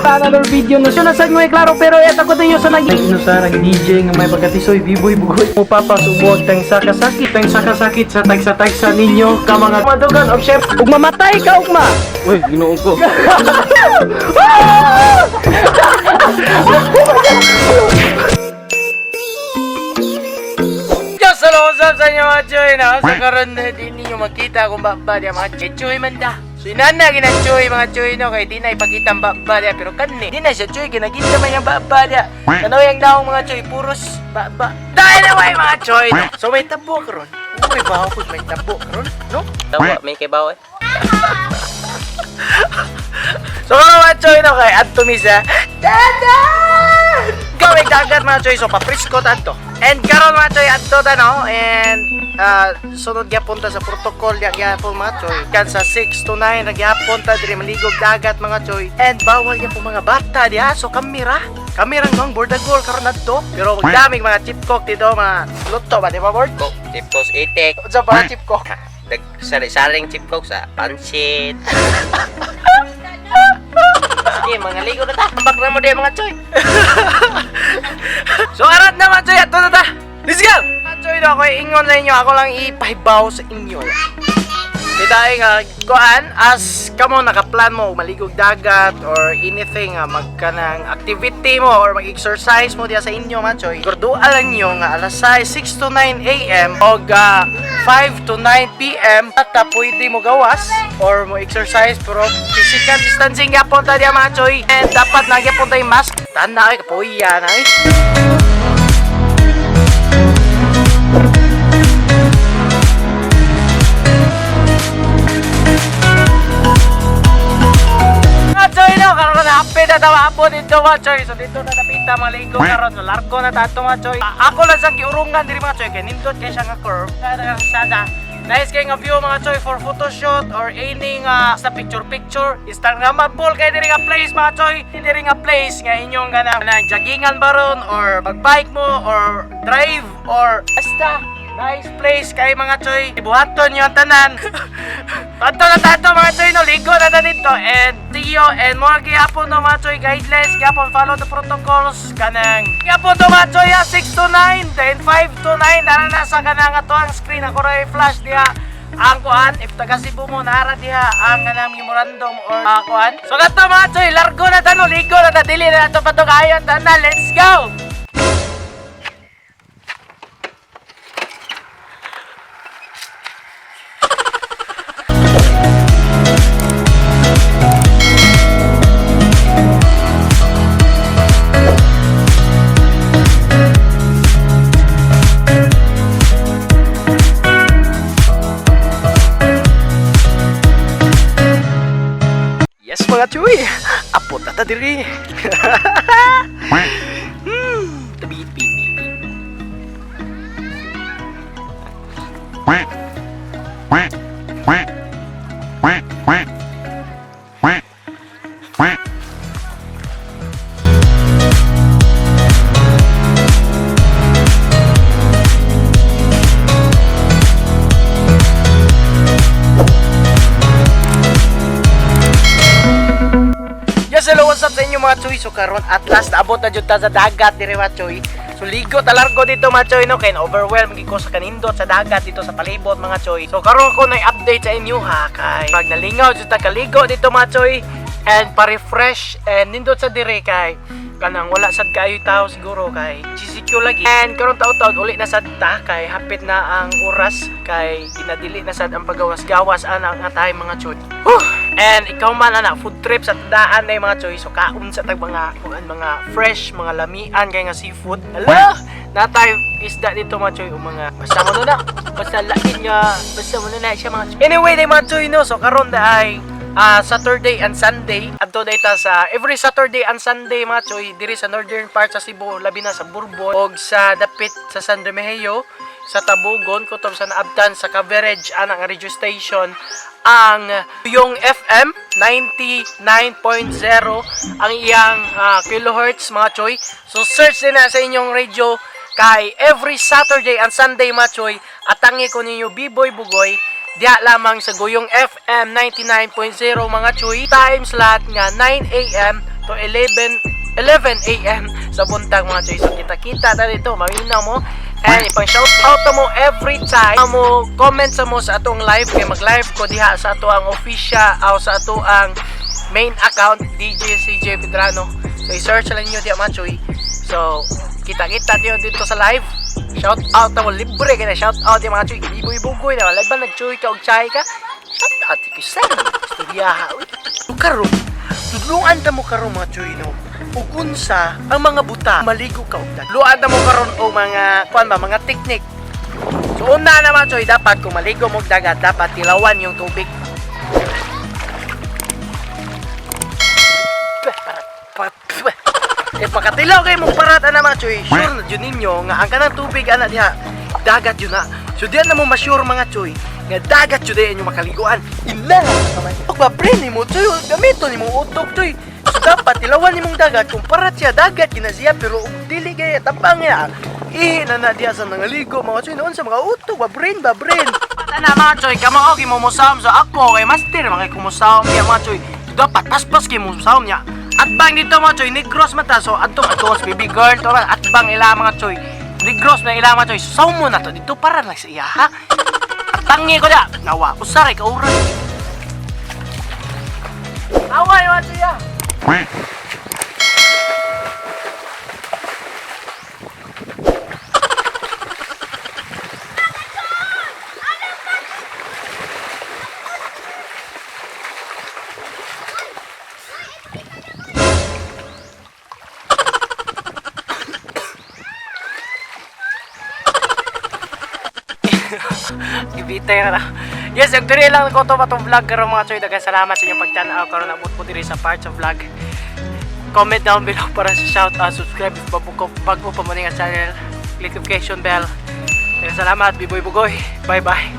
sa another video na siya nasag mo klaro pero eto ko tayo sa naging sa nag-DJ nga may pagkatisoy biboy bugoy mo papasubog tang sakasakit sa tagsa ninyo ka mga madugan og chef ug mamatay ka ugma. Uy, ginoon ko. Hello, what's up sa inyo mga choy na sa karon din ninyo makita kung ba dia mga choy man da. So inana gina choy mga choy no kay di na ipakita ang ba dia pero kanni di na siya choy ginagita man yung ba dia. Kanaw yang daong mga choy puros ba. Dahil na way mga choy. So may tabo karon. Uy bawo pud may tabo karon, no? Tawa, may kibaw eh. So mga choy no kay adto mi sa dadan. Gawin dagat mga choy so paprisko tanto. And karon mga choy adto ta no and sunod gyapon ta sa protocol gyapon mga choy kan sa 6 to 9 gyapon ta diri maligog dagat mga choy and bawal gyapon mga bata diha so kamera ng board goal karon adto pero magdaming mga chip cook dito mga luto ba di ba board cook Chip cook itik. sa para chip cook Sari-saring chip cook sa pansit. Sige, mga ligo na ta. Ambak na mo din mga choy. so arat na mga choy adto na ta let's go mga choy no ako ingon sa inyo ako lang ipahibaw sa inyo Dahil nga, kuan, as kamo nakaplan mo, maligog dagat or anything, magkanang activity mo or mag-exercise mo diya sa inyo, machoy. Gordualan nyo nga alas 6 to 9 a.m. o 5 to 9 p.m. at pwede mo gawas or mo exercise pero physical distancing yapon ta diya, machoy. And dapat nagyapon tayo mask. Tanda ay, kapuya na eh. Hapit na tawa po dito mga choy. So dito na napita mga ligo karon. So largo na tato mga choy. Ako lang sa kiurungan diri mga choy. Kaya nindot kayo siya nga curve. Kaya sada. Nice kayo nga view mga choy for photoshoot or any sa picture. Instagramable kayo diri nga place mga choy. Diri nga place nga inyong ganang joggingan baron or magbike mo or drive or basta. Nice place kay mga choy. Ibuhaton nyo ang tanan. Tanto na tato mga choy no. Ligo na na dito. And see you. And mga gihapon no mga choy. Guidelines. Gihapon follow the protocols. Kanang. Gihapon to mga choy 6 to 9. Then 5 to 9. Nara na sa kanang ato ang screen. Ako rin flash diha. Ang kuhan. If taga Cebu mo nara diha. Ang kanang memorandum or kuhan. So gato mga choy. Largo na ta no. Ligo na ta. Dili na ito patukayan. Tanan. Let's go. Yes mga chuy, apot na ta diri. Tabi. Hello, what's up sa inyo mga choy? So karon at last naabot na jud ta sa dagat dire mga choy. So ligo ta largo dito mga choy no kay overwhelm gid ko sa kanindot sa dagat dito sa palibot mga choy. So karon ko na update sa inyo ha kay pag nalingaw jud ta kaligo dito mga choy and pa-refresh and nindot sa dire kay kanang wala sad kayo tao siguro kay GCQ lagi. And karon taud-taud uli na sad ta kay hapit na ang oras kay ginadili na sad ang paggawas-gawas ana nga tay mga choy. And ikaw man anak food trip sa tandaan na mga choy so kaon sa tag mga fresh mga lamian kay nga seafood. Hello natay isda dito mga choy o mga basta mo na basta lain nga basta mo na siya mga choy. Anyway day mga choy no so karon ay Saturday and Sunday adto data sa every Saturday and Sunday mga choy diri sa northern part sa Cebu labi na sa Bourbon og sa dapit sa San Remigio sa Tabugon kutob sa naabtan sa coverage anang radio station ang yung FM 99.0 ang iyang kilohertz mga choy. So search din na sa inyong radio kay every Saturday and Sunday mga choy atangi ko ninyo Biboy Bugoy diha lamang sa Guyong FM 99.0 mga choy. Time slot nga 9 AM to 11 a.m. sa buntag mga choy. So kita-kita ta dito, maminaw mo. And ipang shout out mo every time mo comment sa mo sa atong live kay mag-live ko diha sa ato ang official o sa ato ang main account DJ CJ Pedrano. So i-search lang niyo diha mga choy. So kita-kita niyo dito sa live. Shout out mo libre kay na shout out yung mga choy. Ibo-ibugoy na live ba nag-choy ka og chay ka? Shout out ki sa istoryaha. Karon tudluan ta mo karon mga choy no. Ug unsa ang mga buta maligo ka og dagat. Luan ta mo karon og mga kuan ba mga teknik. So una naman choy dapat kung maligo mo og dagat dapat tilawan yung tubig. Pakatilaw kayo mong parata naman choy. Sure na dyan ninyo nga ang kanang tubig ana diha dagat yun na. So diyan na mo ma-sure mga choy nga dagat yun din yung makaliguan. Ina naman. Pag ba-brain mo choy gamito ni mo utok choy. So dapat tilawan ni mong dagat kung parat siya dagat ginasiya pero dili kaya tabang ya. Na diya sa nangaligo mga choy noon sa mga utok ba-brain. Pata na mga choy kamo og mo musam sa ako kay master mga kumusam niya mga choy. Dapat paspas kay mo musam niya. At bang dito mga choy, negros mata. So adto baby girl to at bang ila mga choy. Negros na ila mga choy. So mo na to dito para lang sa iya ha. At tangi ko da. Nawa, usaray ka uran. Away mga choy ha. Gibitay na. Yes, yung diri lang ko to patong vlog karon mga choy. Daghang salamat sa inyong pagtan-aw karon abot po diri sa parts of vlog. Comment down below para sa shout out, subscribe if bago pa mo nga channel, click notification bell. Daghang salamat, Biboy Bugoy. Bye bye.